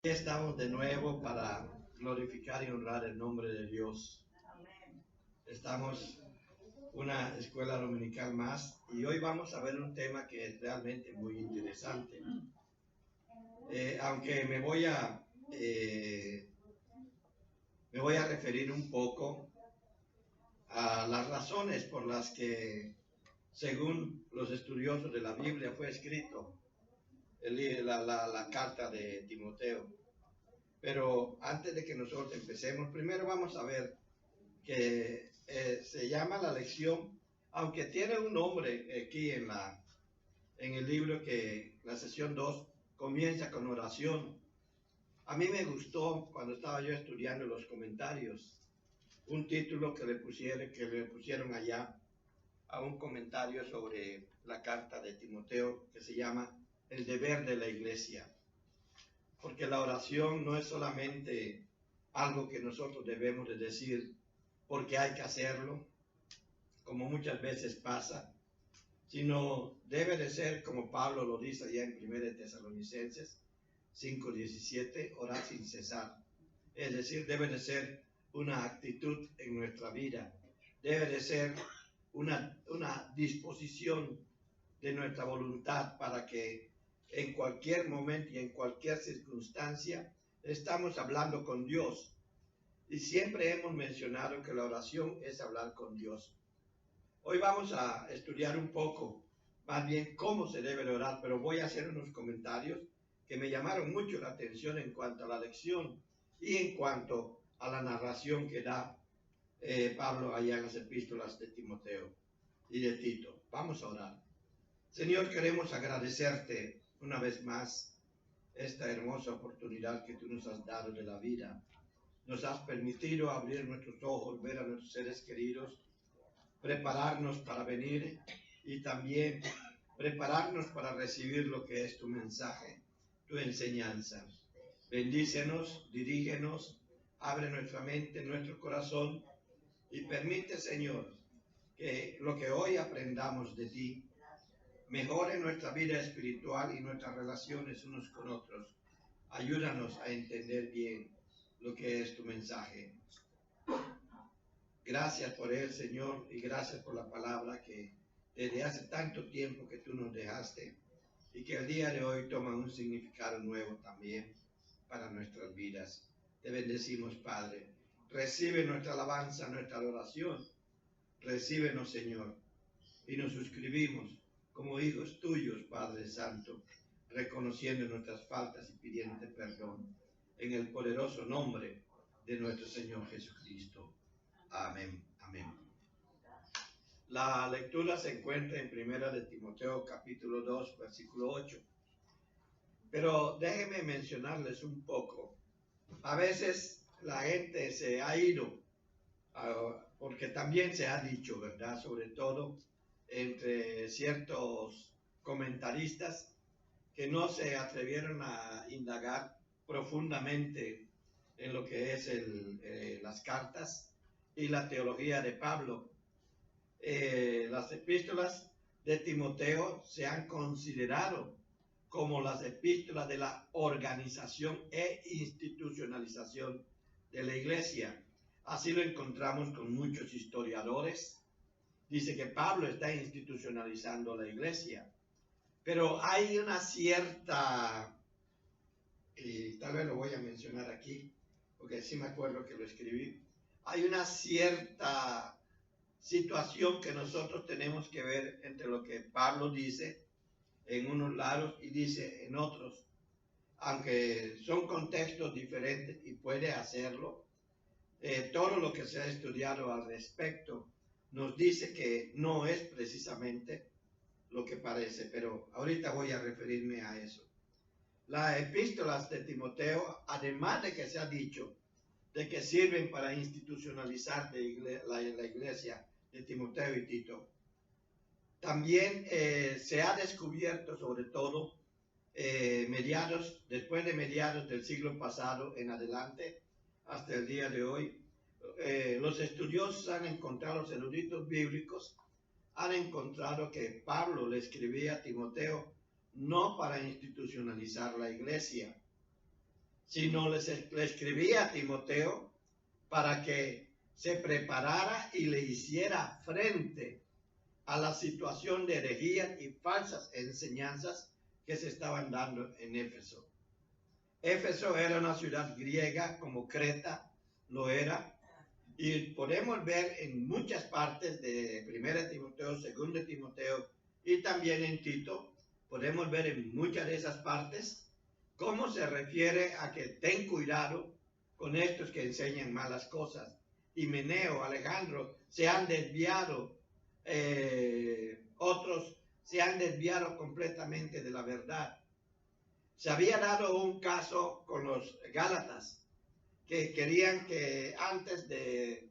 Estamos de nuevo para glorificar y honrar el nombre de Dios. Estamos una escuela dominical más y hoy vamos a ver un tema que es realmente muy interesante. Aunque me voy a referir un poco a las razones por las que, según los estudiosos de la Biblia, fue escrito la carta de Timoteo. Pero antes de que nosotros empecemos, primero vamos a ver que se llama la lección, aunque tiene un nombre aquí en el libro, que la sesión 2 comienza con oración. A mí me gustó cuando estaba yo estudiando los comentarios, un título que le pusieron allá a un comentario sobre la carta de Timoteo, que se llama El deber de la iglesia. Porque la oración no es solamente algo que nosotros debemos de decir porque hay que hacerlo, como muchas veces pasa, sino debe de ser, como Pablo lo dice allá en 1 Tesalonicenses 5:17, orar sin cesar. Es decir, debe de ser una actitud en nuestra vida, debe de ser una disposición de nuestra voluntad para que en cualquier momento y en cualquier circunstancia estamos hablando con Dios. Y siempre hemos mencionado que la oración es hablar con Dios. Hoy vamos a estudiar un poco, más bien cómo se debe orar, pero voy a hacer unos comentarios que me llamaron mucho la atención en cuanto a la lección y en cuanto a la narración que da Pablo allá en las epístolas de Timoteo y de Tito. Vamos a orar. Señor, queremos agradecerte una vez más esta hermosa oportunidad que tú nos has dado de la vida. Nos has permitido abrir nuestros ojos, ver a nuestros seres queridos, prepararnos para venir y también prepararnos para recibir lo que es tu mensaje, tu enseñanza. Bendícenos, dirígenos, abre nuestra mente, nuestro corazón y permite, Señor, que lo que hoy aprendamos de ti mejore nuestra vida espiritual y nuestras relaciones unos con otros. Ayúdanos a entender bien lo que es tu mensaje. Gracias por él, Señor, y gracias por la palabra que desde hace tanto tiempo que tú nos dejaste y que el día de hoy toma un significado nuevo también para nuestras vidas. Te bendecimos, Padre. Recibe nuestra alabanza, nuestra adoración. Recíbenos, Señor, y nos suscribimos como hijos tuyos, Padre Santo, reconociendo nuestras faltas y pidiéndote perdón en el poderoso nombre de nuestro Señor Jesucristo. Amén, amén. La lectura se encuentra en 1 de Timoteo capítulo 2, versículo 8. Pero déjenme mencionarles un poco. A veces la gente se ha ido, porque también se ha dicho, ¿verdad? Sobre todo entre ciertos comentaristas que no se atrevieron a indagar profundamente en lo que es las cartas y la teología de Pablo. Las epístolas de Timoteo se han considerado como las epístolas de la organización e institucionalización de la iglesia. Así lo encontramos con muchos historiadores. Dice que Pablo está institucionalizando la iglesia, pero hay una cierta, y tal vez lo voy a mencionar aquí, porque sí me acuerdo que lo escribí, hay una cierta situación que nosotros tenemos que ver entre lo que Pablo dice en unos lados y dice en otros, aunque son contextos diferentes y puede hacerlo. Todo lo que se ha estudiado al respecto nos dice que no es precisamente lo que parece, pero ahorita voy a referirme a eso. Las epístolas de Timoteo, además de que se ha dicho de que sirven para institucionalizar la iglesia de Timoteo y Tito, también se ha descubierto, sobre todo después de mediados del siglo pasado en adelante, hasta el día de hoy, los estudiosos han encontrado, los eruditos bíblicos han encontrado que Pablo le escribía a Timoteo no para institucionalizar la iglesia, sino le escribía a Timoteo para que se preparara y le hiciera frente a la situación de herejías y falsas enseñanzas que se estaban dando en Éfeso. Éfeso era una ciudad griega como Creta lo era, y podemos ver en muchas partes de 1 Timoteo, 2 Timoteo y también en Tito, podemos ver en muchas de esas partes cómo se refiere a que ten cuidado con estos que enseñan malas cosas. Himeneo, Alejandro se han desviado, otros se han desviado completamente de la verdad. Se había dado un caso con los Gálatas, que querían que antes de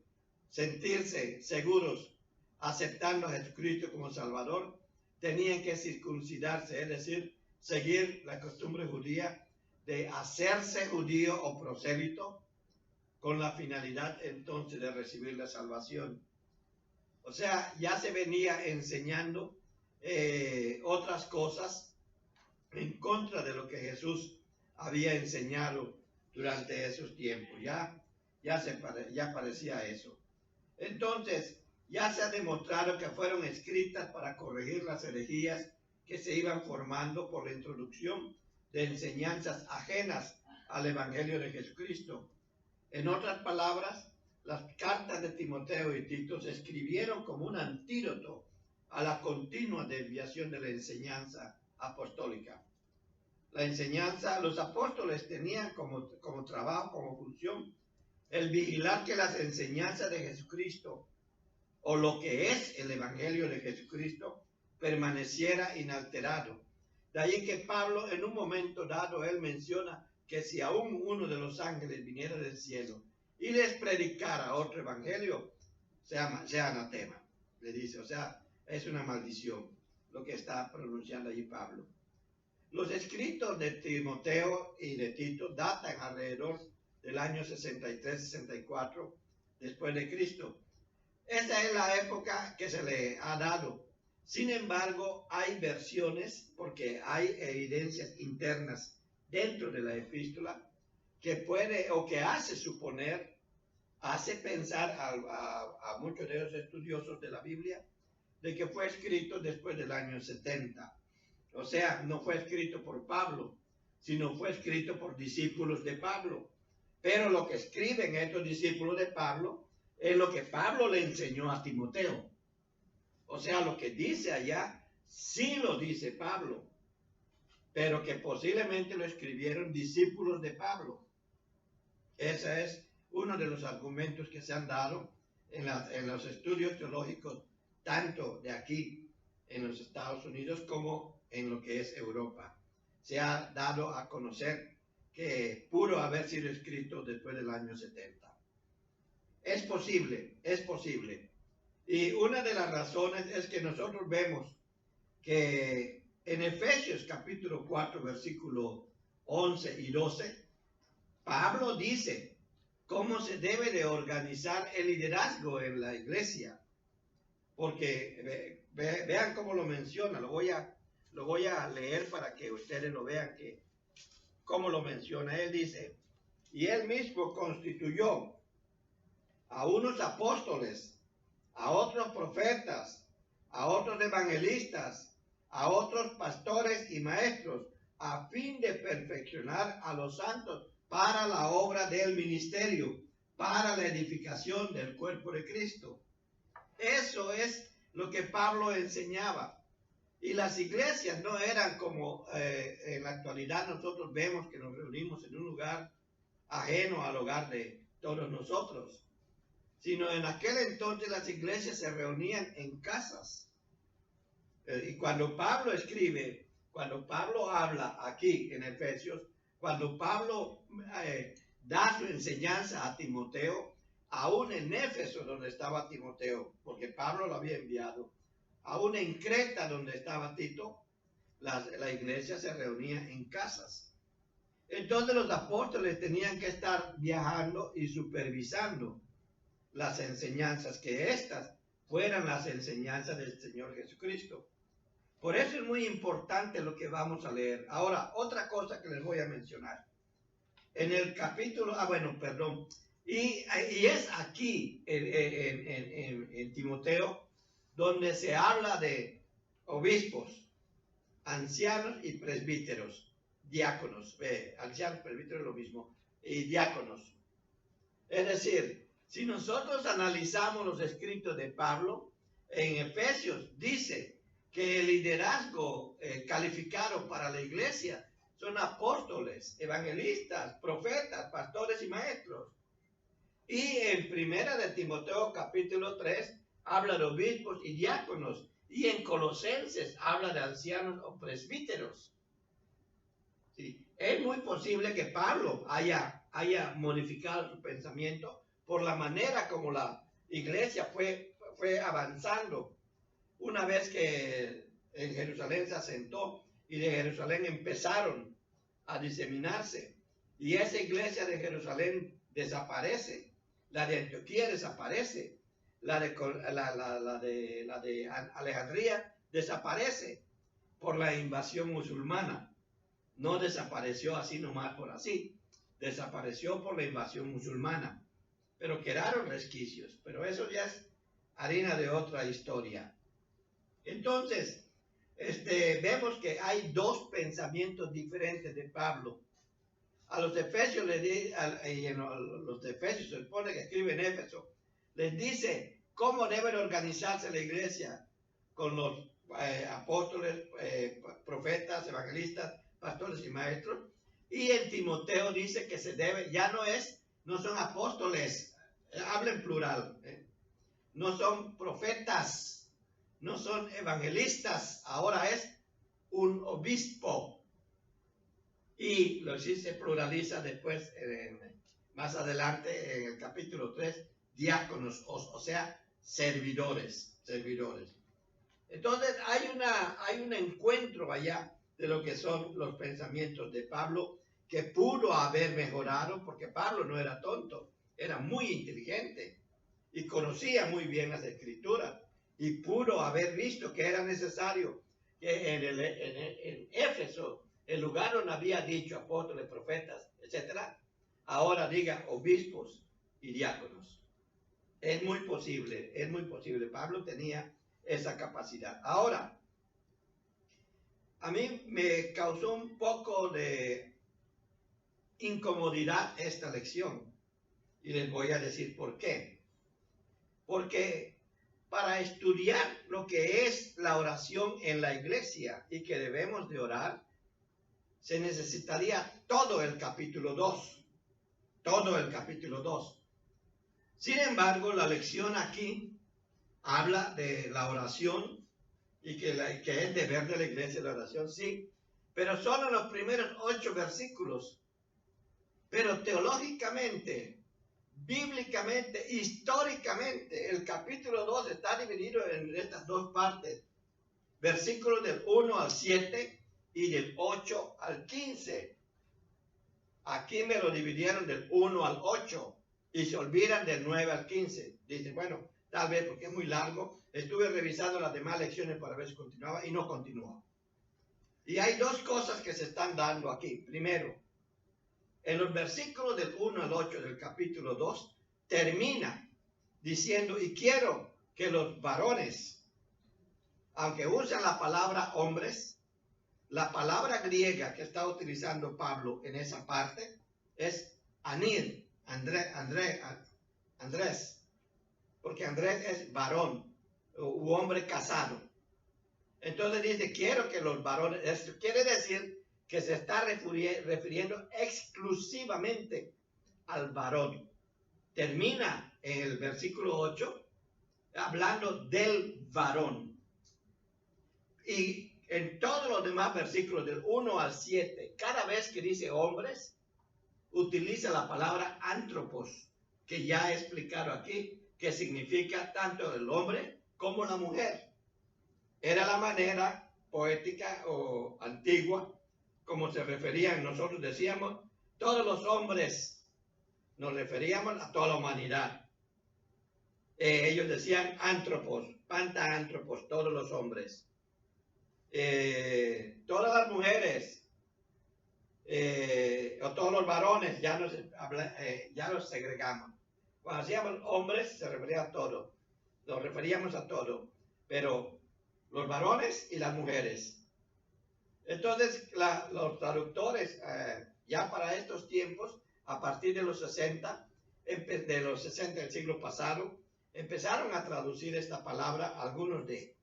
sentirse seguros aceptando a Jesucristo como Salvador, tenían que circuncidarse, es decir, seguir la costumbre judía de hacerse judío o prosélito con la finalidad entonces de recibir la salvación. O sea, ya se venía enseñando otras cosas en contra de lo que Jesús había enseñado durante esos tiempos. Ya parecía eso. Entonces, ya se ha demostrado que fueron escritas para corregir las herejías que se iban formando por la introducción de enseñanzas ajenas al Evangelio de Jesucristo. En otras palabras, las cartas de Timoteo y Tito se escribieron como un antídoto a la continua desviación de la enseñanza apostólica. La enseñanza, los apóstoles tenían como trabajo, como función, el vigilar que las enseñanzas de Jesucristo, o lo que es el Evangelio de Jesucristo, permaneciera inalterado. De ahí que Pablo, en un momento dado, él menciona que si aún uno de los ángeles viniera del cielo y les predicara otro evangelio, sea anatema, le dice, o sea, es una maldición lo que está pronunciando allí Pablo. Los escritos de Timoteo y de Tito datan alrededor del año 63-64 después de Cristo. Esa es la época que se le ha dado. Sin embargo, hay versiones, porque hay evidencias internas dentro de la epístola, que puede o que hace suponer, hace pensar a muchos de los estudiosos de la Biblia, de que fue escrito después del año 70. O sea, no fue escrito por Pablo, sino fue escrito por discípulos de Pablo. Pero lo que escriben estos discípulos de Pablo es lo que Pablo le enseñó a Timoteo. O sea, lo que dice allá, sí lo dice Pablo, pero que posiblemente lo escribieron discípulos de Pablo. Ese es uno de los argumentos que se han dado en los estudios teológicos, tanto de aquí en los Estados Unidos como en lo que es Europa. Se ha dado a conocer que pudo haber sido escrito después del año 70. Es posible, es posible. Y una de las razones es que nosotros vemos que en Efesios capítulo 4, versículo 11 y 12, Pablo dice cómo se debe de organizar el liderazgo en la iglesia. Porque vean cómo lo menciona, lo voy a leer para que ustedes lo vean, que cómo lo menciona. Él dice, y él mismo constituyó a unos apóstoles, a otros profetas, a otros evangelistas, a otros pastores y maestros, a fin de perfeccionar a los santos para la obra del ministerio, para la edificación del cuerpo de Cristo. Eso es lo que Pablo enseñaba. Y las iglesias no eran como en la actualidad nosotros vemos que nos reunimos en un lugar ajeno al hogar de todos nosotros, sino en aquel entonces las iglesias se reunían en casas. Y cuando Pablo escribe, cuando Pablo habla aquí en Efesios, cuando Pablo da su enseñanza a Timoteo, aún en Éfeso donde estaba Timoteo, porque Pablo lo había enviado, aún en Creta donde estaba Tito, la iglesia se reunía en casas. Entonces los apóstoles tenían que estar viajando y supervisando las enseñanzas, que estas fueran las enseñanzas del Señor Jesucristo. Por eso es muy importante lo que vamos a leer. Ahora, otra cosa que les voy a mencionar. en el capítulo, perdón, y es aquí en Timoteo donde se habla de obispos, ancianos y presbíteros, diáconos, ancianos, presbíteros es lo mismo, y diáconos. Es decir, si nosotros analizamos los escritos de Pablo, en Efesios dice que el liderazgo calificado para la iglesia son apóstoles, evangelistas, profetas, pastores y maestros. Y en Primera de Timoteo capítulo 3 habla de obispos y diáconos. Y en Colosenses habla de ancianos o presbíteros. Sí, es muy posible que Pablo haya modificado su pensamiento por la manera como la iglesia fue avanzando. Una vez que en Jerusalén se asentó y de Jerusalén empezaron a diseminarse, y esa iglesia de Jerusalén desaparece, la de Antioquía desaparece, la de Alejandría desaparece por la invasión musulmana. No desapareció así nomás por así, desapareció por la invasión musulmana, pero quedaron resquicios, pero eso ya es harina de otra historia. Entonces, vemos que hay dos pensamientos diferentes de Pablo. A los Efesios los Efesios se supone que escribe en Éfeso, les dice cómo debe organizarse la iglesia con los apóstoles, profetas, evangelistas, pastores y maestros. Y en Timoteo dice que se debe, no son apóstoles, habla en plural, no son profetas, no son evangelistas, ahora es un obispo. Y lo sí se pluraliza después, más adelante en el capítulo 3, diáconos, o sea, servidores. Entonces hay un encuentro allá de lo que son los pensamientos de Pablo, que pudo haber mejorado, porque Pablo no era tonto, era muy inteligente y conocía muy bien las escrituras, y pudo haber visto que era necesario que en Éfeso, el lugar donde había dicho apóstoles, profetas, etcétera, ahora diga obispos y diáconos. Es muy posible. Pablo tenía esa capacidad. Ahora, a mí me causó un poco de incomodidad esta lección, y les voy a decir por qué. Porque para estudiar lo que es la oración en la iglesia y que debemos de orar, se necesitaría todo el capítulo 2. Sin embargo, la lección aquí habla de la oración y que es deber de la iglesia la oración, sí, pero solo los primeros 8 versículos. Pero teológicamente, bíblicamente, históricamente, el capítulo 2 está dividido en estas dos partes. Versículos del 1 al 7 y del 8 al 15. Aquí me lo dividieron del 1 al 8 y se olvidan del 9 al 15. Dicen, bueno, tal vez porque es muy largo. Estuve revisando las demás lecciones para ver si continuaba y no continuó. Y hay dos cosas que se están dando aquí. Primero, en los versículos del 1 al 8 del capítulo 2, termina diciendo, y quiero que los varones, aunque usan la palabra hombres, la palabra griega que está utilizando Pablo en esa parte es anir, Andrés, porque Andrés es varón u hombre casado. Entonces dice, quiero que los varones, esto quiere decir que se está refiriendo exclusivamente al varón. Termina en el versículo 8 hablando del varón. Y en todos los demás versículos del 1 al 7, cada vez que dice hombres, utiliza la palabra antropos, que ya he explicado aquí, que significa tanto el hombre como la mujer. Era la manera poética o antigua, como se referían, nosotros decíamos, todos los hombres, nos referíamos a toda la humanidad. Ellos decían antropos, pantaantropos, todos los hombres. Todas las mujeres, o todos los varones, ya los segregamos. Cuando hacíamos hombres se refería a todo, nos referíamos a todo, pero los varones y las mujeres. Entonces los traductores ya para estos tiempos, a partir de los 60 del siglo pasado, empezaron a traducir esta palabra, algunos de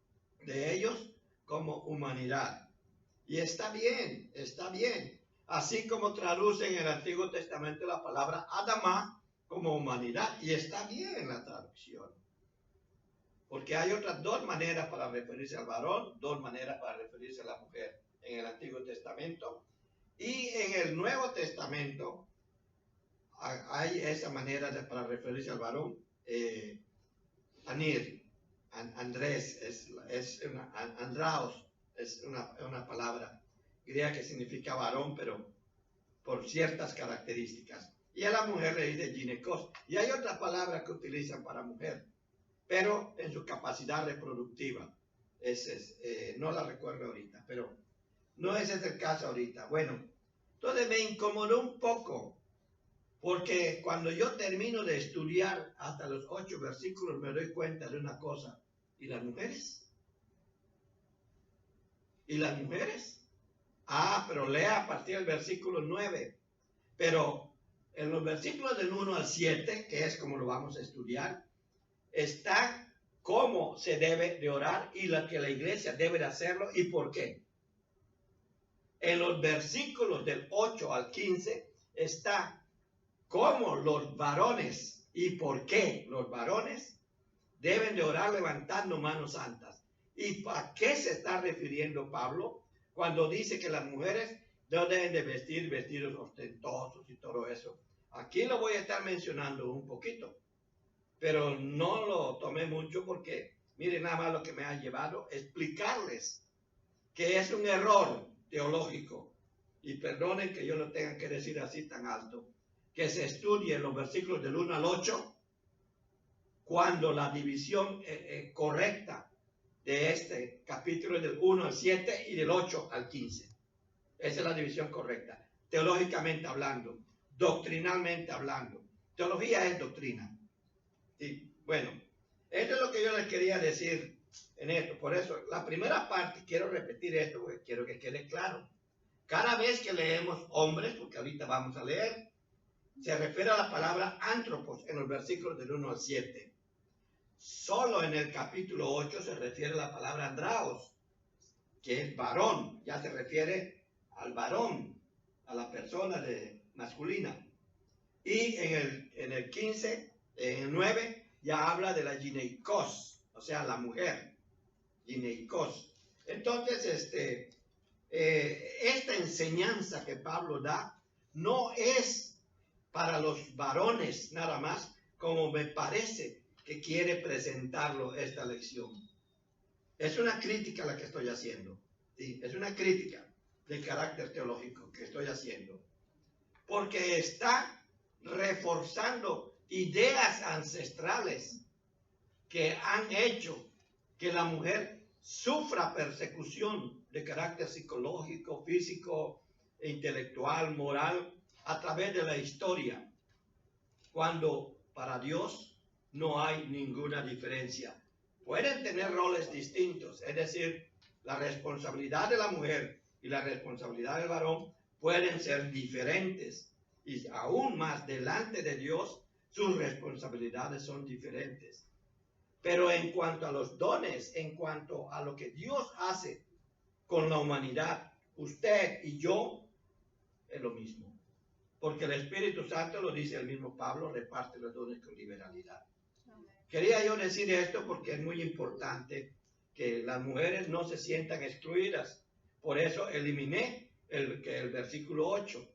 ellos, como humanidad. Y está bien, está bien. Así como traducen en el Antiguo Testamento la palabra Adamá como humanidad. Y está bien la traducción. Porque hay otras dos maneras para referirse al varón, dos maneras para referirse a la mujer en el Antiguo Testamento. Y en el Nuevo Testamento hay esa manera para referirse al varón. Anir, Andrés, Andraos, es una palabra griega que significa varón, pero por ciertas características. Y a la mujer le dice ginekos. Y hay otra palabra que utilizan para mujer, pero en su capacidad reproductiva. No la recuerdo ahorita, pero no ese es el caso ahorita. Bueno, entonces me incomodó un poco, porque cuando yo termino de estudiar hasta los 8 versículos me doy cuenta de una cosa. ¿Y las mujeres? ¿Y las mujeres? Pero lea a partir del versículo 9. Pero en los versículos del 1 al 7, que es como lo vamos a estudiar, está cómo se debe de orar y lo que la iglesia debe de hacerlo y por qué. En los versículos del 8 al 15 está cómo los varones y por qué los varones deben de orar levantando manos santas. ¿Y a qué se está refiriendo Pablo cuando dice que las mujeres no deben de vestir vestidos ostentosos y todo eso? Aquí lo voy a estar mencionando un poquito, pero no lo tomé mucho porque miren nada más lo que me ha llevado a explicarles que es un error teológico, y perdonen que yo lo tenga que decir así tan alto, que se estudie los versículos del 1 al 8 cuando la división correcta de este capítulo es del 1 al 7 y del 8 al 15. Esa es la división correcta, teológicamente hablando, doctrinalmente hablando. Teología es doctrina. ¿Sí? Bueno, esto es lo que yo les quería decir en esto. Por eso, la primera parte, quiero repetir esto porque quiero que quede claro. Cada vez que leemos hombres, porque ahorita vamos a leer, se refiere a la palabra antropos en los versículos del 1 al 7. Solo en el capítulo 8 se refiere a la palabra andraos, que es varón, ya se refiere al varón, a la persona masculina. Y en el 15, en el 9, ya habla de la gineikos, o sea, la mujer, gineikos. Entonces, esta enseñanza que Pablo da no es para los varones nada más, como me parece que quiere presentarlo esta lección. Es una crítica la que estoy haciendo, ¿sí? Es una crítica de carácter teológico que estoy haciendo, porque está reforzando ideas ancestrales que han hecho que la mujer sufra persecución de carácter psicológico, físico, intelectual, moral, a través de la historia, cuando para Dios no hay ninguna diferencia. Pueden tener roles distintos, es decir, la responsabilidad de la mujer y la responsabilidad del varón pueden ser diferentes, y aún más delante de Dios sus responsabilidades son diferentes. Pero en cuanto a los dones, en cuanto a lo que Dios hace con la humanidad, usted y yo, es lo mismo. Porque el Espíritu Santo, lo dice el mismo Pablo, reparte los dones con liberalidad. Quería yo decir esto porque es muy importante que las mujeres no se sientan excluidas. Por eso eliminé el versículo 8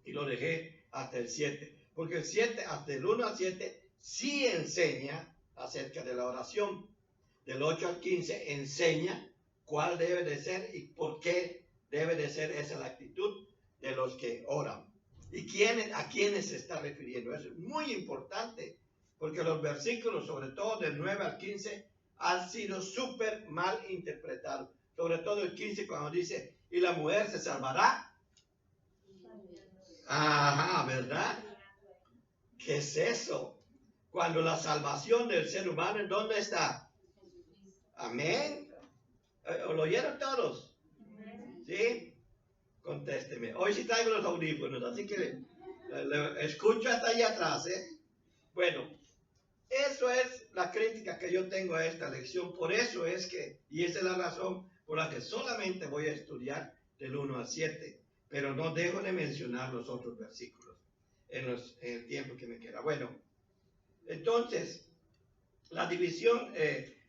y lo dejé hasta el 7. Porque el 7, hasta el 1 al 7, sí enseña acerca de la oración. Del 8 al 15 enseña cuál debe de ser y por qué debe de ser esa la actitud de los que oran. ¿Y a quiénes se está refiriendo? Eso es muy importante, porque los versículos, sobre todo del 9 al 15, han sido súper mal interpretados. Sobre todo el 15, cuando dice, y la mujer se salvará Ajá, ¿verdad? ¿Qué es eso? Cuando la salvación del ser humano, ¿en dónde está? Amén. ¿Lo oyeron todos? ¿Sí? Contésteme. Hoy sí traigo los audífonos, así que escucho hasta allá atrás, ¿eh? Bueno, eso es la crítica que yo tengo a esta lección. Por eso es que, y esa es la razón por la que solamente voy a estudiar del 1 al 7, pero no dejo de mencionar los otros versículos en el tiempo que me queda. Bueno, entonces, la división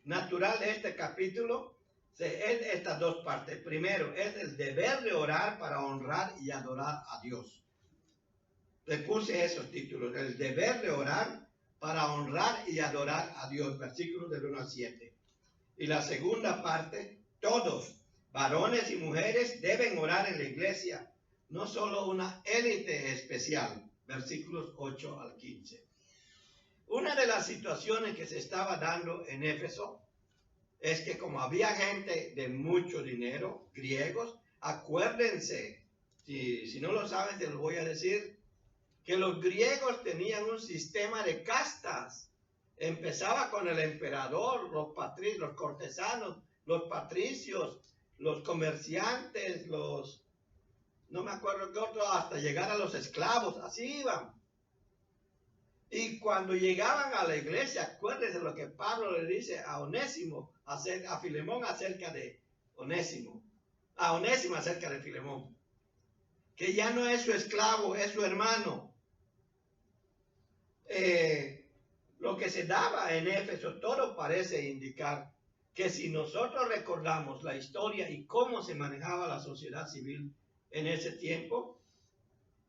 natural de este capítulo es estas dos partes. Primero, es el deber de orar para honrar y adorar a Dios. Le puse esos títulos, el deber de orar para honrar y adorar a Dios, versículos del 1 al 7. Y la segunda parte, todos, varones y mujeres, deben orar en la iglesia, no solo una élite especial, versículos 8 al 15. Una de las situaciones que se estaba dando en Éfeso es que como había gente de mucho dinero, griegos, acuérdense, si no lo saben, te lo voy a decir, que los griegos tenían un sistema de castas. Empezaba con el emperador, los cortesanos, los patricios, los comerciantes, no me acuerdo qué otro, hasta llegar a los esclavos, así iban. Y cuando llegaban a la iglesia, acuérdense lo que Pablo le dice a Onésimo, a Filemón acerca de Onésimo, a Onésimo acerca de Filemón, que ya no es su esclavo, es su hermano. Lo que se daba en Éfeso, todo parece indicar que si nosotros recordamos la historia y cómo se manejaba la sociedad civil en ese tiempo,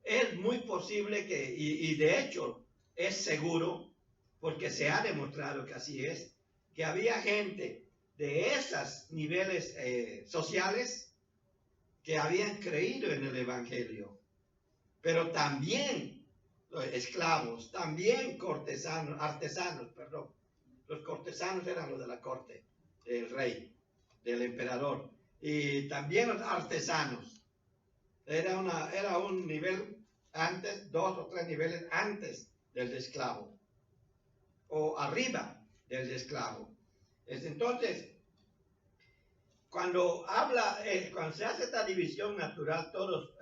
es muy posible que, y de hecho es seguro, porque se ha demostrado que así es, que había gente de esos niveles sociales que habían creído en el Evangelio, pero también esclavos, también artesanos. Los cortesanos eran los de la corte del rey, del emperador, y también los artesanos. Era un nivel antes, 2 o 3 niveles antes del de esclavo, o arriba del de esclavo. Entonces, cuando se hace esta división natural, todos,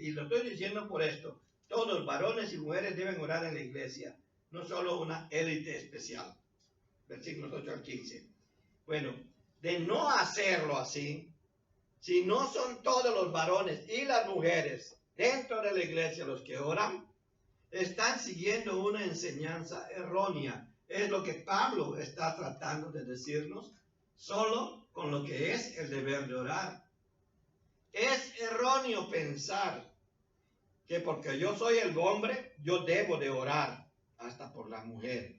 y lo estoy diciendo por esto, todos, varones y mujeres, deben orar en la iglesia, no solo una élite especial. Versículos 8 al 15. Bueno, de no hacerlo así, si no son todos los varones y las mujeres dentro de la iglesia los que oran, están siguiendo una enseñanza errónea. Es lo que Pablo está tratando de decirnos, solo con lo que es el deber de orar. Es erróneo pensar que porque yo soy el hombre, yo debo de orar hasta por la mujer.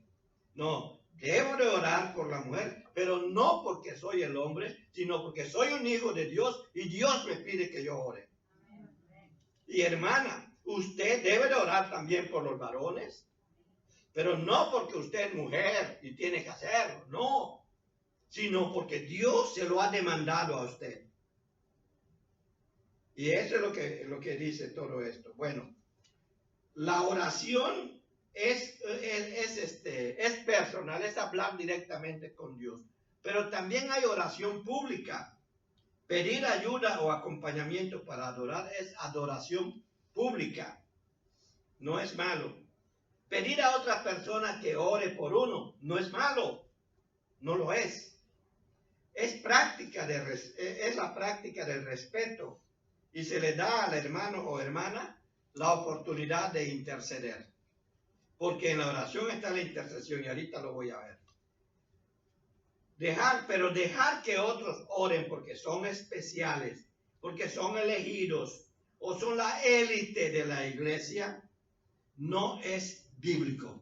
No, debo de orar por la mujer, pero no porque soy el hombre, sino porque soy un hijo de Dios y Dios me pide que yo ore. Y hermana, usted debe de orar también por los varones, pero no porque usted es mujer y tiene que hacerlo, no, sino porque Dios se lo ha demandado a usted. Y eso es lo que dice todo esto. Bueno, la oración es personal, es hablar directamente con Dios. Pero también hay oración pública. Pedir ayuda o acompañamiento para adorar es adoración pública. No es malo. Pedir a otra persona que ore por uno no es malo. No lo es. Es la práctica del respeto. Y se le da al hermano o hermana la oportunidad de interceder. Porque en la oración está la intercesión y ahorita lo voy a ver. Dejar que otros oren porque son especiales, porque son elegidos o son la élite de la iglesia, no es bíblico.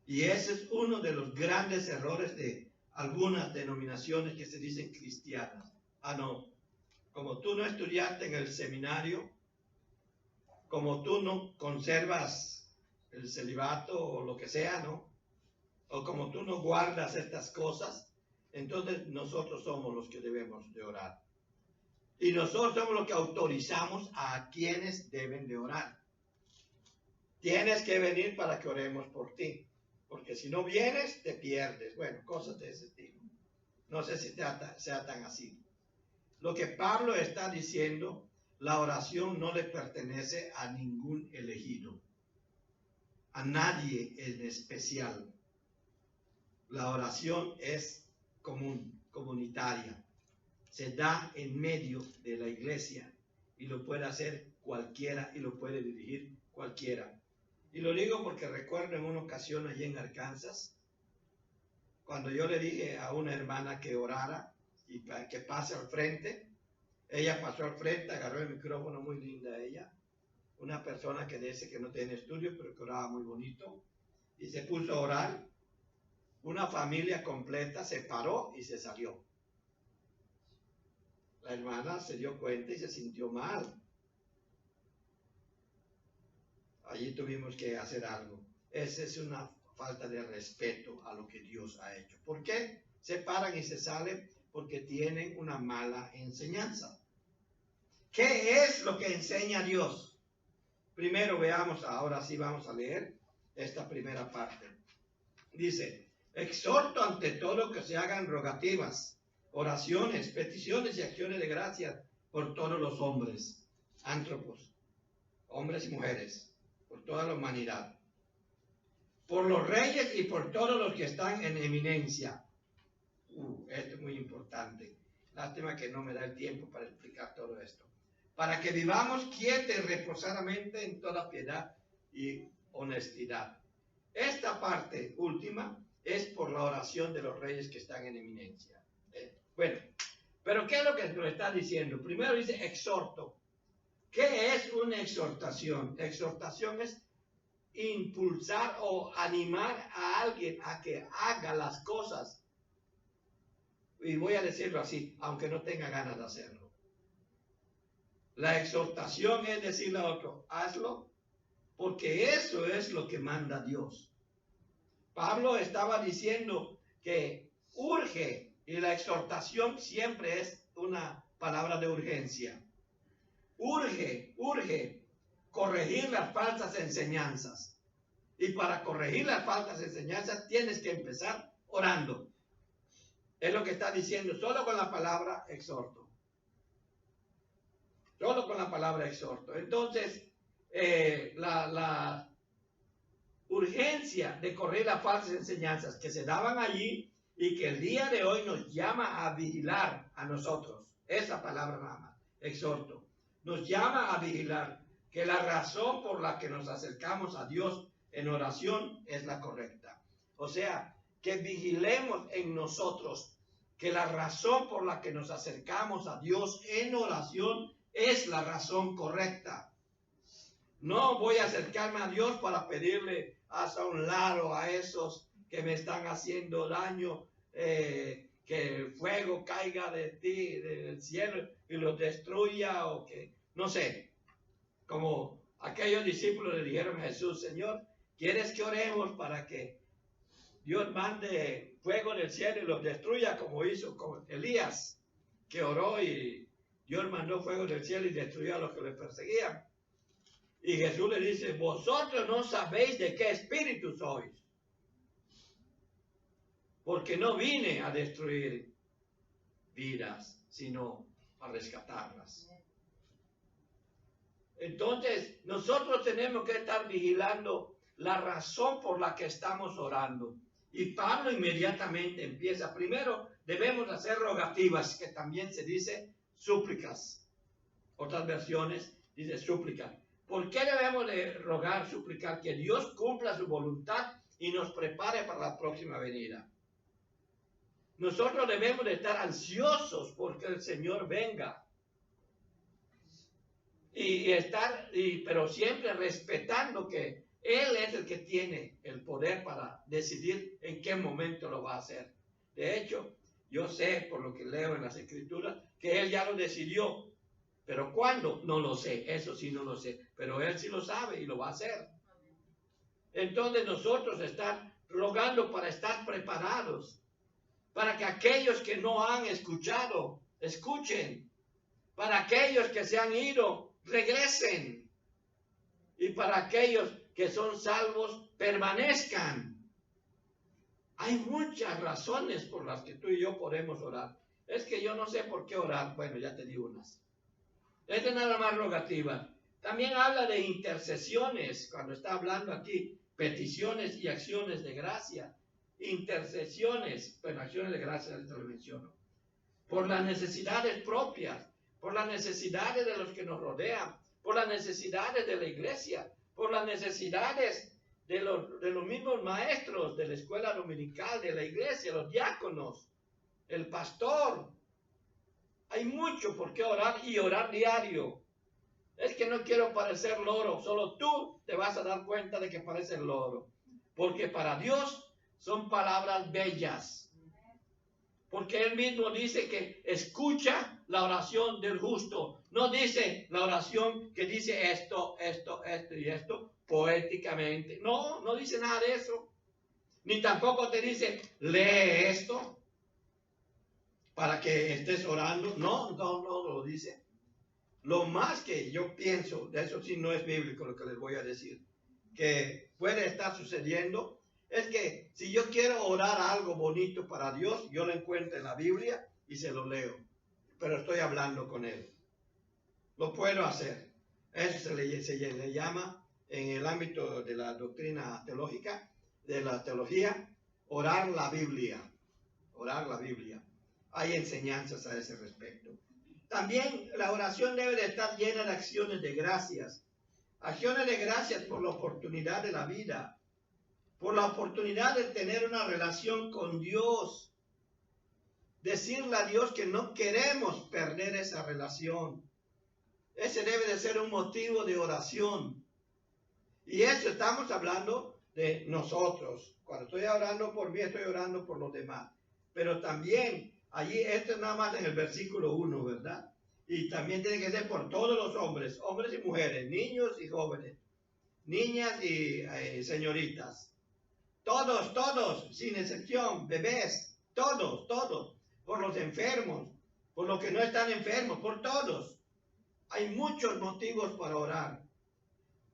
Y ese es uno de los grandes errores de algunas denominaciones que se dicen cristianas. Ah, no. Como tú no estudiaste en el seminario, como tú no conservas el celibato o lo que sea, ¿no? O como tú no guardas estas cosas, entonces nosotros somos los que debemos de orar. Y nosotros somos los que autorizamos a quienes deben de orar. Tienes que venir para que oremos por ti. Porque si no vienes, te pierdes. Bueno, cosas de ese tipo. No sé si sea tan así. Lo que Pablo está diciendo, la oración no le pertenece a ningún elegido. A nadie en especial. La oración es común, comunitaria. Se da en medio de la iglesia y lo puede hacer cualquiera y lo puede dirigir cualquiera. Y lo digo porque recuerdo en una ocasión allí en Arkansas, cuando yo le dije a una hermana que orara y que pase al frente, ella pasó al frente, agarró el micrófono, muy linda ella, una persona que dice que no tiene estudios pero que oraba muy bonito, y se puso a orar. Una familia completa se paró y se salió. La hermana se dio cuenta y se sintió mal. Allí tuvimos que hacer algo. Esa es una falta de respeto a lo que Dios ha hecho. ¿Por qué se paran y se salen? Porque tienen una mala enseñanza. ¿Qué es lo que enseña Dios? Primero veamos, ahora sí vamos a leer esta primera parte. Dice, exhorto ante todo que se hagan rogativas, oraciones, peticiones y acciones de gracias por todos los hombres, ántropos, hombres y mujeres, por toda la humanidad, por los reyes y por todos los que están en eminencia. Esto es muy importante. Lástima que no me da el tiempo para explicar todo esto. Para que vivamos quietos y reposadamente en toda piedad y honestidad. Esta parte última es por la oración de los reyes que están en eminencia. Bueno, pero ¿qué es lo que nos está diciendo? Primero dice exhorto. ¿Qué es una exhortación? Exhortación es impulsar o animar a alguien a que haga las cosas. Y voy a decirlo así, aunque no tenga ganas de hacerlo. La exhortación es decirle a otro, hazlo, porque eso es lo que manda Dios. Pablo estaba diciendo que urge, y la exhortación siempre es una palabra de urgencia. Urge corregir las falsas enseñanzas. Y para corregir las falsas enseñanzas tienes que empezar orando. Es lo que está diciendo, solo con la palabra exhorto. Solo con la palabra exhorto. Entonces, la urgencia de corregir las falsas enseñanzas que se daban allí y que el día de hoy nos llama a vigilar a nosotros. Esa palabra nada más, exhorto. Nos llama a vigilar que la razón por la que nos acercamos a Dios en oración es la correcta. O sea, que vigilemos en nosotros que la razón por la que nos acercamos a Dios en oración es la razón correcta. No voy a acercarme a Dios para pedirle hasta un lado a esos que me están haciendo daño, que el fuego caiga de ti, del cielo, y los destruya, o que, no sé, como aquellos discípulos le dijeron a Jesús, Señor, ¿quieres que oremos para que Dios mande fuego del cielo y los destruya, como hizo con Elías, que oró y Dios mandó fuego del cielo y destruyó a los que le perseguían? Y Jesús le dice, vosotros no sabéis de qué espíritu sois, porque no vine a destruir vidas, sino a rescatarlas. Entonces, nosotros tenemos que estar vigilando la razón por la que estamos orando. Y Pablo inmediatamente empieza. Primero, debemos hacer rogativas, que también se dice súplicas. Otras versiones dice súplicas. ¿Por qué debemos de rogar, suplicar? Que Dios cumpla su voluntad y nos prepare para la próxima venida. Nosotros debemos de estar ansiosos porque el Señor venga. Pero siempre respetando que Él es el que tiene el poder para decidir en qué momento lo va a hacer. De hecho, yo sé, por lo que leo en las Escrituras, que Él ya lo decidió. Pero ¿cuándo? No lo sé, eso sí no lo sé. Pero Él sí lo sabe y lo va a hacer. Entonces nosotros estar rogando para estar preparados, para que aquellos que no han escuchado, escuchen, Para aquellos que se han ido, regresen. Y para aquellos que son salvos, permanezcan. Hay muchas razones por las que tú y yo podemos orar. Es que yo no sé por qué orar. Bueno, ya te di unas. Esta es nada más rogativa. También habla de intercesiones, cuando está hablando aquí, peticiones y acciones de gracia. Intercesiones, bueno, acciones de gracia, esto lo menciono. Por las necesidades propias, por las necesidades de los que nos rodean, por las necesidades de la iglesia, por las necesidades de los mismos maestros de la escuela dominical, de la iglesia, los diáconos, el pastor. Hay mucho por qué orar y orar diario. Es que no quiero parecer loro, solo tú te vas a dar cuenta de que pareces loro. Porque para Dios son palabras bellas. Porque Él mismo dice que escucha la oración del justo. No dice la oración que dice esto y esto poéticamente. No, no dice nada de eso. Ni tampoco te dice, lee esto para que estés orando. No lo dice. Lo más que yo pienso, de eso sí no es bíblico lo que les voy a decir, que puede estar sucediendo, es que si yo quiero orar algo bonito para Dios, yo lo encuentro en la Biblia y se lo leo. Pero estoy hablando con Él. Lo puedo hacer. Eso se le llama, en el ámbito de la doctrina teológica, de la teología, orar la Biblia. Orar la Biblia. Hay enseñanzas a ese respecto. También la oración debe de estar llena de acciones de gracias. Acciones de gracias por la oportunidad de la vida. Por la oportunidad de tener una relación con Dios. Decirle a Dios que no queremos perder esa relación. Ese debe de ser un motivo de oración. Y eso estamos hablando de nosotros. Cuando estoy orando por mí, estoy orando por los demás. Pero también, allí, esto es nada más en el versículo 1, ¿verdad? Y también tiene que ser por todos los hombres y mujeres, niños y jóvenes, niñas y señoritas. Todos, sin excepción, bebés, todos, por los enfermos, por los que no están enfermos, por todos. Hay muchos motivos para orar.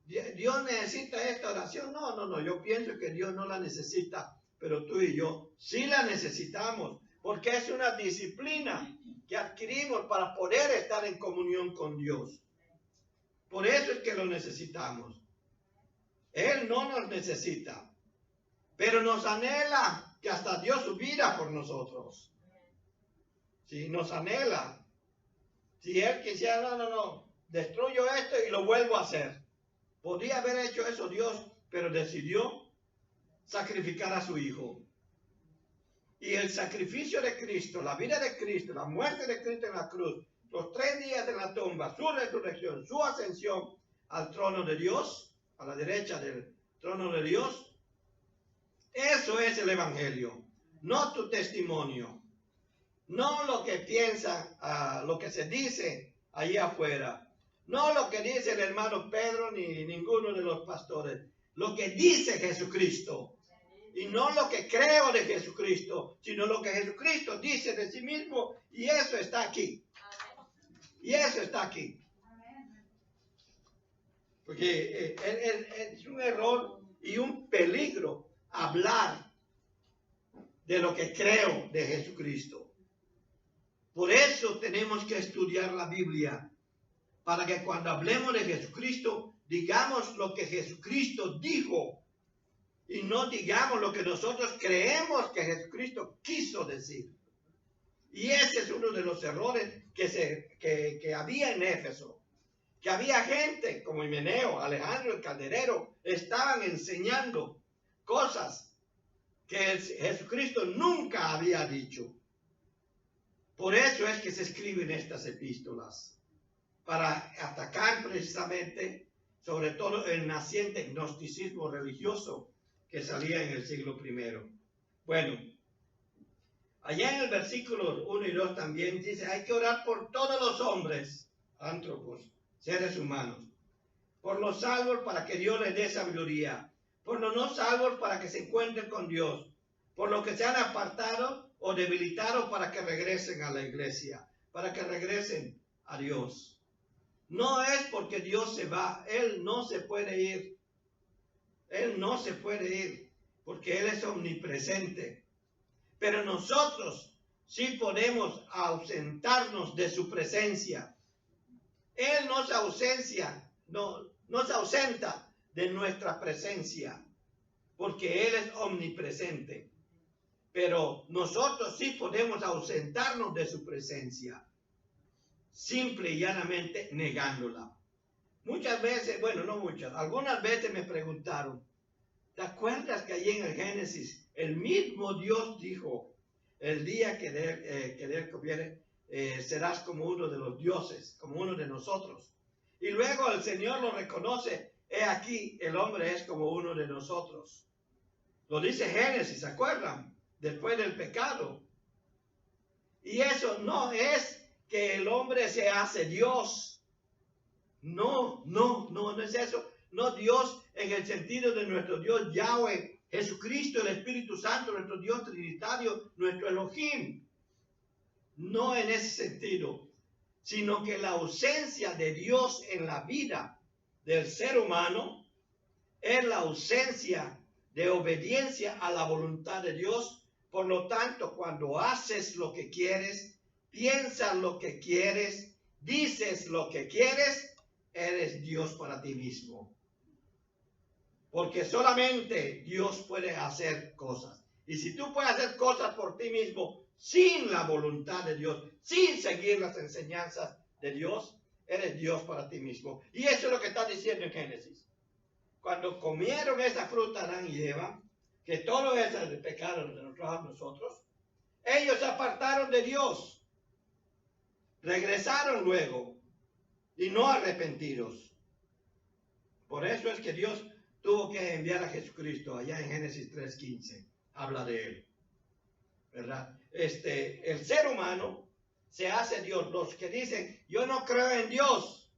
¿Dios necesita esta oración? No, yo pienso que Dios no la necesita, pero tú y yo sí la necesitamos, porque es una disciplina que adquirimos para poder estar en comunión con Dios. Por eso es que lo necesitamos. Él no nos necesita, pero nos anhela que hasta dio su vida por nosotros. Sí, nos anhela. Si Él quisiera, no, destruyo esto y lo vuelvo a hacer. Podría haber hecho eso Dios, pero decidió sacrificar a su Hijo. Y el sacrificio de Cristo, la vida de Cristo, la muerte de Cristo en la cruz, los 3 días de la tumba, su resurrección, su ascensión al trono de Dios, a la derecha del trono de Dios, eso es el Evangelio, no tu testimonio, no lo que piensa, lo que se dice allí afuera, no lo que dice el hermano Pedro ni ninguno de los pastores, lo que dice Jesucristo. Y no lo que creo de Jesucristo, sino lo que Jesucristo dice de sí mismo. Y eso está aquí. Y eso está aquí. Porque es un error y un peligro hablar de lo que creo de Jesucristo. Por eso tenemos que estudiar la Biblia. Para que cuando hablemos de Jesucristo, digamos lo que Jesucristo dijo. Y no digamos lo que nosotros creemos que Jesucristo quiso decir. Y ese es uno de los errores que había en Éfeso. Que había gente como Himeneo, Alejandro el Calderero, estaban enseñando cosas que Jesucristo nunca había dicho. Por eso es que se escriben estas epístolas. Para atacar precisamente, sobre todo el naciente gnosticismo religioso que salía en el siglo I. Bueno, allá en el versículo 1 y 2 también dice, hay que orar por todos los hombres, antropos, seres humanos, por los salvos para que Dios les dé sabiduría, por los no salvos para que se encuentren con Dios, por los que se han apartado o debilitado para que regresen a la iglesia, para que regresen a Dios. No es porque Dios se va, Él no se puede ir. Él no se puede ir porque Él es omnipresente. Pero nosotros sí podemos ausentarnos de su presencia. Él no se ausenta de nuestra presencia porque Él es omnipresente. Pero nosotros sí podemos ausentarnos de su presencia, simple y llanamente negándola. Muchas veces, bueno, no muchas, algunas veces me preguntaron, ¿te acuerdas que allí en el Génesis el mismo Dios dijo, el día que de él comiere, serás como uno de los dioses, como uno de nosotros? Y luego el Señor lo reconoce, he aquí, el hombre es como uno de nosotros. Lo dice Génesis, ¿se acuerdan? Después del pecado. Y eso no es que el hombre se hace Dios. No es eso. No Dios en el sentido de nuestro Dios Yahweh, Jesucristo, el Espíritu Santo, nuestro Dios trinitario, nuestro Elohim. No en ese sentido, sino que la ausencia de Dios en la vida del ser humano es la ausencia de obediencia a la voluntad de Dios. Por lo tanto, cuando haces lo que quieres, piensas lo que quieres, dices lo que quieres, eres Dios para ti mismo. Porque solamente Dios puede hacer cosas. Y si tú puedes hacer cosas por ti mismo sin la voluntad de Dios, sin seguir las enseñanzas de Dios, eres Dios para ti mismo. Y eso es lo que está diciendo en Génesis. Cuando comieron esa fruta, Adán y Eva, que todo eso es el pecado de nosotros, ellos se apartaron de Dios, regresaron luego y no arrepentidos. Por eso es que Dios tuvo que enviar a Jesucristo. Allá en Génesis 3:15 habla de él, ¿verdad? El ser humano se hace Dios. Los que dicen yo no creo en Dios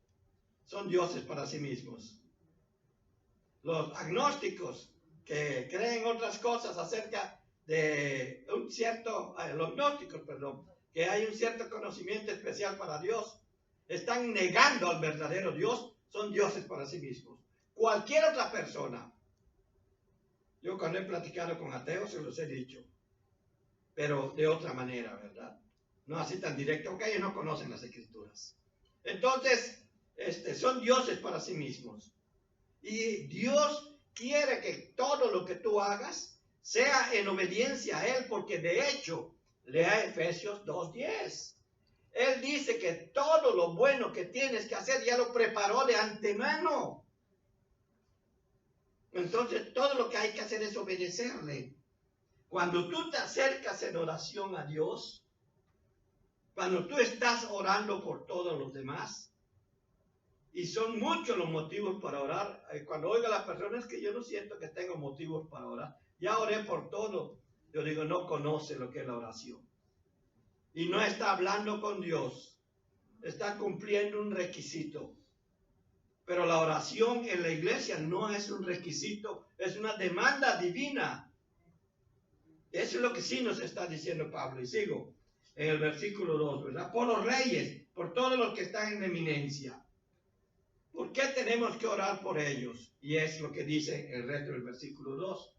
son dioses para sí mismos. Los agnósticos que creen otras cosas acerca de los gnósticos, que hay un cierto conocimiento especial para Dios, están negando al verdadero Dios, son dioses para sí mismos. Cualquier otra persona, yo cuando he platicado con ateos se los he dicho, pero de otra manera, ¿verdad? No así tan directo, aunque ellos no conocen las escrituras. Entonces, son dioses para sí mismos. Y Dios quiere que todo lo que tú hagas sea en obediencia a Él, porque de hecho, lea Efesios 2:10. Él dice que todo lo bueno que tienes que hacer ya lo preparó de antemano. Entonces, todo lo que hay que hacer es obedecerle. Cuando tú te acercas en oración a Dios, cuando tú estás orando por todos los demás, y son muchos los motivos para orar. Cuando oigo a las personas que yo no siento que tengo motivos para orar, ya oré por todo. Yo digo, no conoce lo que es la oración. Y no está hablando con Dios. Está cumpliendo un requisito. Pero la oración en la iglesia no es un requisito, es una demanda divina. Eso es lo que sí nos está diciendo Pablo. Y sigo en el versículo 2, ¿verdad? Por los reyes, por todos los que están en eminencia. ¿Por qué tenemos que orar por ellos? Y es lo que dice el resto del versículo 2.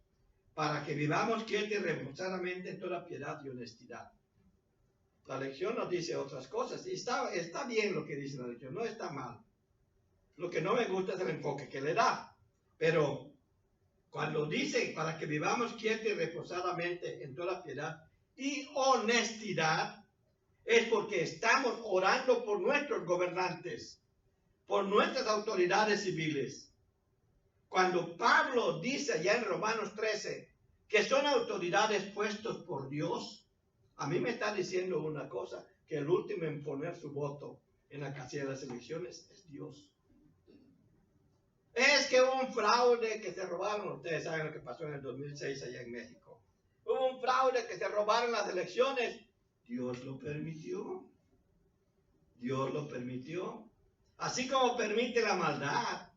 Para que vivamos quietos y reposadamente en toda piedad y honestidad. La lección nos dice otras cosas. Y está bien lo que dice la lección, no está mal. Lo que no me gusta es el enfoque que le da. Pero cuando dice para que vivamos quietos y reposadamente en toda piedad y honestidad, es porque estamos orando por nuestros gobernantes, por nuestras autoridades civiles. Cuando Pablo dice allá en Romanos 13 que son autoridades puestos por Dios, a mí me está diciendo una cosa, que el último en poner su voto en la casilla de las elecciones es Dios. Es que hubo un fraude que se robaron, ustedes saben lo que pasó en el 2006 allá en México. Hubo un fraude que se robaron las elecciones. Dios lo permitió. Dios lo permitió. Así como permite la maldad.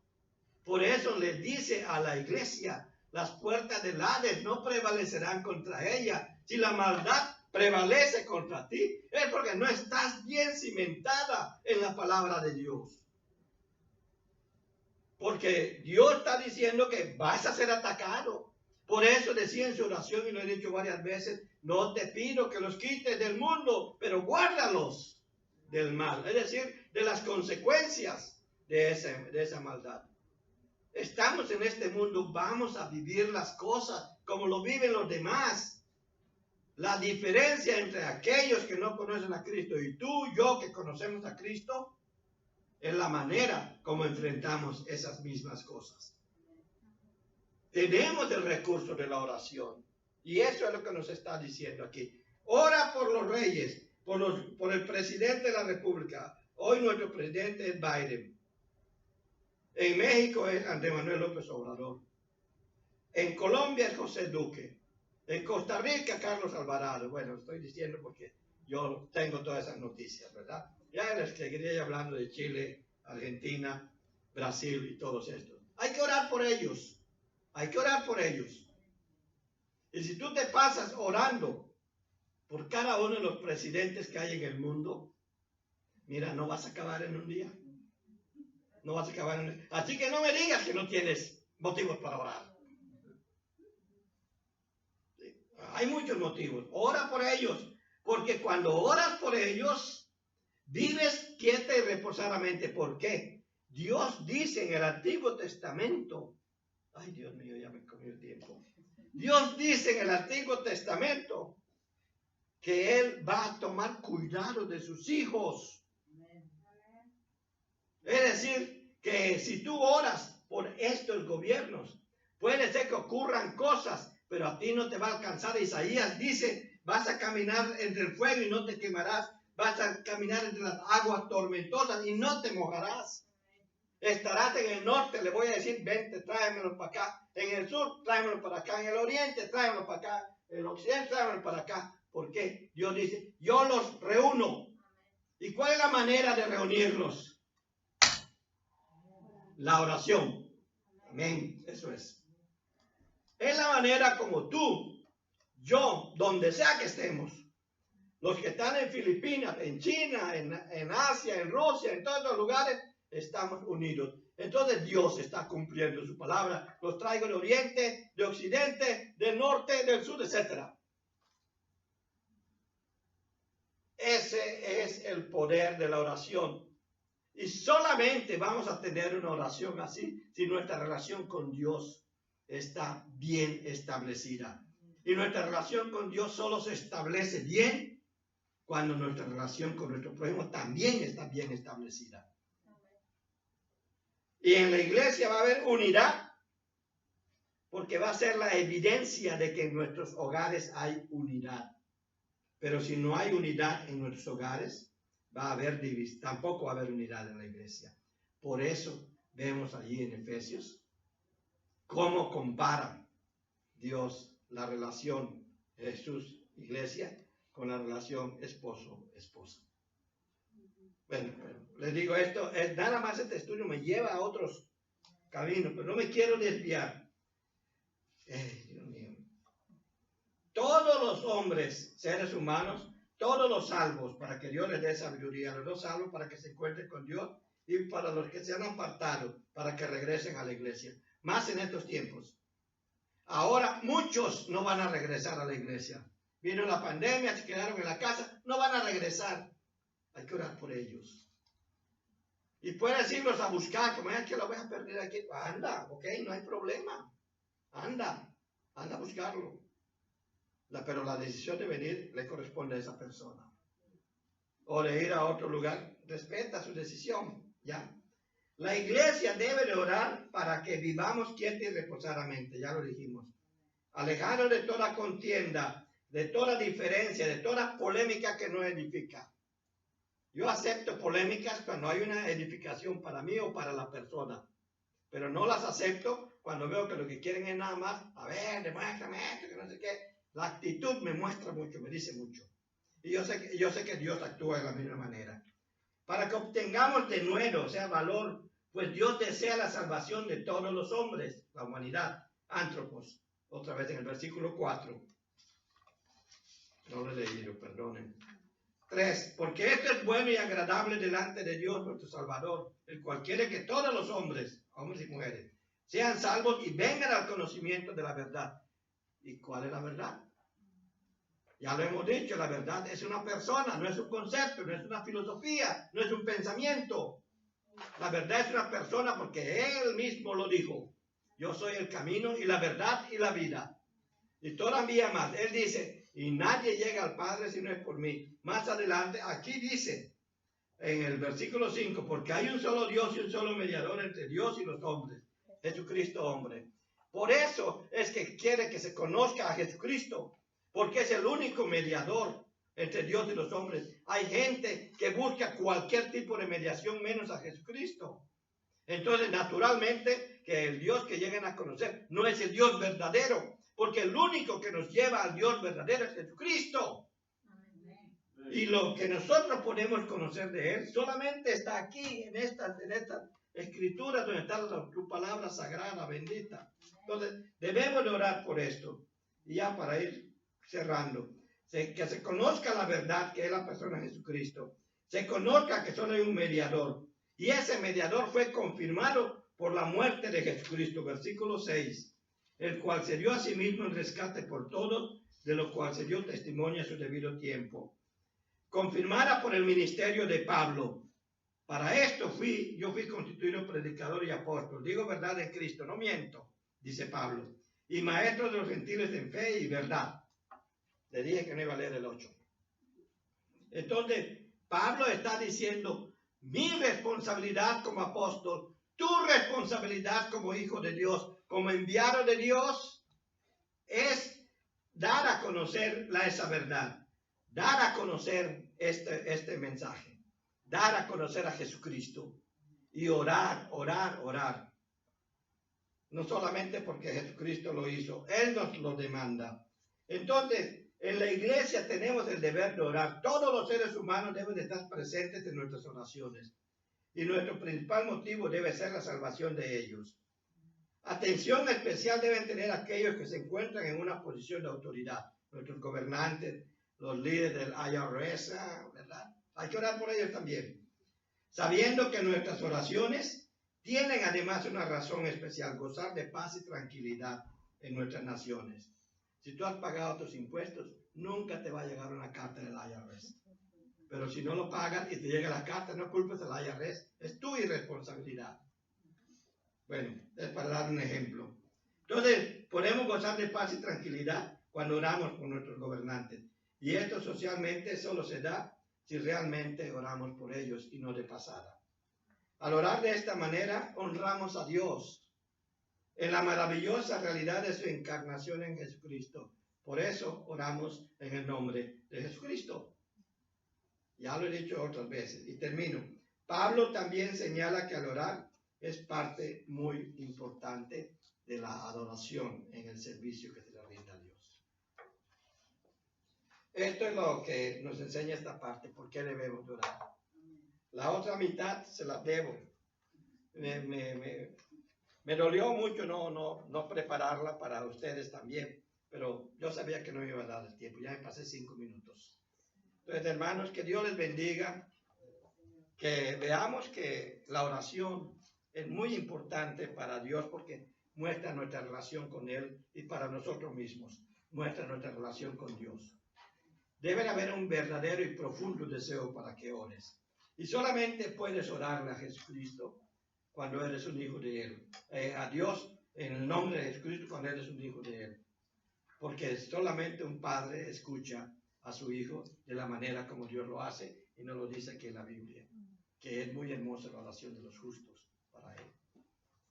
Por eso les dice a la iglesia, las puertas del Hades no prevalecerán contra ella. Si la maldad prevalece contra ti, es porque no estás bien cimentada en la palabra de Dios. Porque Dios está diciendo que vas a ser atacado. Por eso decía en su oración, y lo he dicho varias veces, no te pido que los quites del mundo, pero guárdalos del mal. Es decir, de las consecuencias de esa maldad. Estamos en este mundo, vamos a vivir las cosas como lo viven los demás. La diferencia entre aquellos que no conocen a Cristo y tú, yo que conocemos a Cristo, es la manera como enfrentamos esas mismas cosas. Tenemos el recurso de la oración. Y eso es lo que nos está diciendo aquí. Ora por los reyes, por el presidente de la República. Hoy nuestro presidente es Biden. En México es Andrés Manuel López Obrador. En Colombia es José Duque. En Costa Rica, Carlos Alvarado. Bueno, estoy diciendo porque yo tengo todas esas noticias, ¿verdad? Ya les seguiría hablando de Chile, Argentina, Brasil y todos estos. Hay que orar por ellos. Hay que orar por ellos. Y si tú te pasas orando por cada uno de los presidentes que hay en el mundo, mira, no vas a acabar en un día. No vas a acabar en un día. Así que no me digas que no tienes motivos para orar. Hay muchos motivos. Ora por ellos. Porque cuando oras por ellos, vives quieta y reposadamente. ¿Por qué? Dios dice en el Antiguo Testamento. Ay, Dios mío, ya me comí el tiempo. Dios dice en el Antiguo Testamento que Él va a tomar cuidado de sus hijos. Es decir, que si tú oras por estos gobiernos, puede ser que ocurran cosas, pero a ti no te va a alcanzar. Isaías dice, vas a caminar entre el fuego y no te quemarás. Vas a caminar entre las aguas tormentosas y no te mojarás. Estarás en el norte, le voy a decir, vente, tráemelo para acá. En el sur, tráemelo para acá. En el oriente, tráemelo para acá. En el occidente, tráemelo para acá. ¿Por qué? Dios dice, yo los reúno. ¿Y cuál es la manera de reunirlos? La oración. Amén. Eso es. Es la manera como tú, yo, donde sea que estemos, los que están en Filipinas, en China, en Asia, en Rusia, en todos los lugares, estamos unidos. Entonces Dios está cumpliendo su palabra. Los traigo de oriente, de occidente, del norte, del sur, etc. Ese es el poder de la oración. Y solamente vamos a tener una oración así si nuestra relación con Dios está bien establecida. Y nuestra relación con Dios solo se establece bien cuando nuestra relación con nuestro prójimo también está bien establecida. Y en la iglesia va a haber unidad, porque va a ser la evidencia de que en nuestros hogares hay unidad. Pero si no hay unidad en nuestros hogares, va a haber división, tampoco va a haber unidad en la iglesia. Por eso vemos allí en Efesios cómo compara Dios la relación Jesús-iglesia con la relación esposo-esposa. Bueno, les digo esto, nada más este estudio me lleva a otros caminos, pero no me quiero desviar. Dios mío. Todos los hombres, seres humanos, todos los salvos, para que Dios les dé sabiduría, los dos salvos para que se encuentren con Dios y para los que se han apartado, para que regresen a la iglesia. Más en estos tiempos. Ahora muchos no van a regresar a la iglesia. Vino la pandemia, se quedaron en la casa, no van a regresar. Hay que orar por ellos. Y puedes irlos a buscar, como es que lo voy a perder aquí. Anda, ok, no hay problema. Anda a buscarlo. Pero la decisión de venir le corresponde a esa persona. O de ir a otro lugar, respeta su decisión. Ya. La iglesia debe de orar para que vivamos quieta y reposadamente, ya lo dijimos. Alejaros de toda contienda, de toda diferencia, de toda polémica que no edifica. Yo acepto polémicas cuando hay una edificación para mí o para la persona, pero no las acepto cuando veo que lo que quieren es nada más, a ver, demuéstrame esto, que no sé qué. La actitud me muestra mucho, me dice mucho. Y yo sé que Dios actúa de la misma manera. Para que obtengamos de nuevo, o sea, valor, pues Dios desea la salvación de todos los hombres, la humanidad, antropos. Otra vez en el versículo 4. No lo he leído, perdonen. 3. Porque esto es bueno y agradable delante de Dios nuestro Salvador, el cual quiere que todos los hombres y mujeres, sean salvos y vengan al conocimiento de la verdad. ¿Y cuál es la verdad? Ya lo hemos dicho, la verdad es una persona, no es un concepto, no es una filosofía, no es un pensamiento. La verdad es una persona porque Él mismo lo dijo. Yo soy el camino y la verdad y la vida. Y todavía más, Él dice, y nadie llega al Padre si no es por mí. Más adelante, aquí dice, en el versículo 5, porque hay un solo Dios y un solo mediador entre Dios y los hombres, Jesucristo hombre. Por eso es que quiere que se conozca a Jesucristo, porque es el único mediador entre Dios y los hombres. Hay gente que busca cualquier tipo de mediación menos a Jesucristo. Entonces, naturalmente, que el Dios que lleguen a conocer no es el Dios verdadero, porque el único que nos lleva al Dios verdadero es Jesucristo. Y lo que nosotros podemos conocer de Él solamente está aquí, en esta escritura, donde está tu palabra sagrada, bendita. Entonces, debemos de orar por esto. Y ya para ir cerrando, que se conozca la verdad, que es la persona de Jesucristo. Se conozca que solo hay un mediador. Y ese mediador fue confirmado por la muerte de Jesucristo, versículo 6, el cual se dio a sí mismo en rescate por todos, de lo cual se dio testimonio a su debido tiempo. Confirmada por el ministerio de Pablo. Para esto yo fui constituido predicador y apóstol. Digo verdad en Cristo, no miento, dice Pablo. Y maestro de los gentiles en fe y verdad. Le dije que no iba a leer el 8. Entonces, Pablo está diciendo, mi responsabilidad como apóstol, tu responsabilidad como hijo de Dios, como enviado de Dios, es dar a conocer esa verdad, dar a conocer este mensaje, dar a conocer a Jesucristo y orar. No solamente porque Jesucristo lo hizo, Él nos lo demanda. Entonces, en la iglesia tenemos el deber de orar. Todos los seres humanos deben de estar presentes en nuestras oraciones. Y nuestro principal motivo debe ser la salvación de ellos. Atención especial deben tener aquellos que se encuentran en una posición de autoridad. Nuestros gobernantes, los líderes del IRS, ¿verdad? Hay que orar por ellos también. Sabiendo que nuestras oraciones tienen además una razón especial, gozar de paz y tranquilidad en nuestras naciones. Si tú has pagado tus impuestos, nunca te va a llegar una carta del IRS. Pero si no lo pagas y te llega la carta, no culpes al IRS, es tu irresponsabilidad. Bueno, es para dar un ejemplo. Entonces, podemos gozar de paz y tranquilidad cuando oramos por nuestros gobernantes. Y esto socialmente solo se da si realmente oramos por ellos y no de pasada. Al orar de esta manera, honramos a Dios en la maravillosa realidad de su encarnación en Jesucristo. Por eso oramos en el nombre de Jesucristo. Ya lo he dicho otras veces y termino. Pablo también señala que al orar es parte muy importante de la adoración en el servicio que se le rinde a Dios. Esto es lo que nos enseña esta parte, por qué debemos orar. La otra mitad se la debo. Me dolió mucho no prepararla para ustedes también, pero yo sabía que no me iba a dar el tiempo, ya me pasé 5 minutos. Entonces, hermanos, que Dios les bendiga, que veamos que la oración es muy importante para Dios porque muestra nuestra relación con Él y para nosotros mismos, muestra nuestra relación con Dios. Debe haber un verdadero y profundo deseo para que ores. Y solamente puedes orarle a Jesucristo cuando eres un hijo de Él. A Dios en el nombre de Jesucristo cuando eres un hijo de Él. Porque solamente un padre escucha a su hijo de la manera como Dios lo hace y no lo dice aquí en la Biblia. Que es muy hermosa la oración de los justos para Él.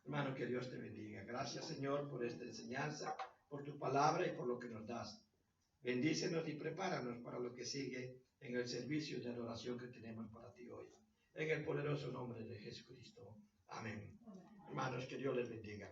Hermano, que Dios te bendiga. Gracias, Señor, por esta enseñanza, por tu palabra y por lo que nos das. Bendícenos y prepáranos para lo que sigue en el servicio de adoración que tenemos para ti hoy. En el poderoso nombre de Jesucristo. Amén. Hermanos, que Dios les bendiga.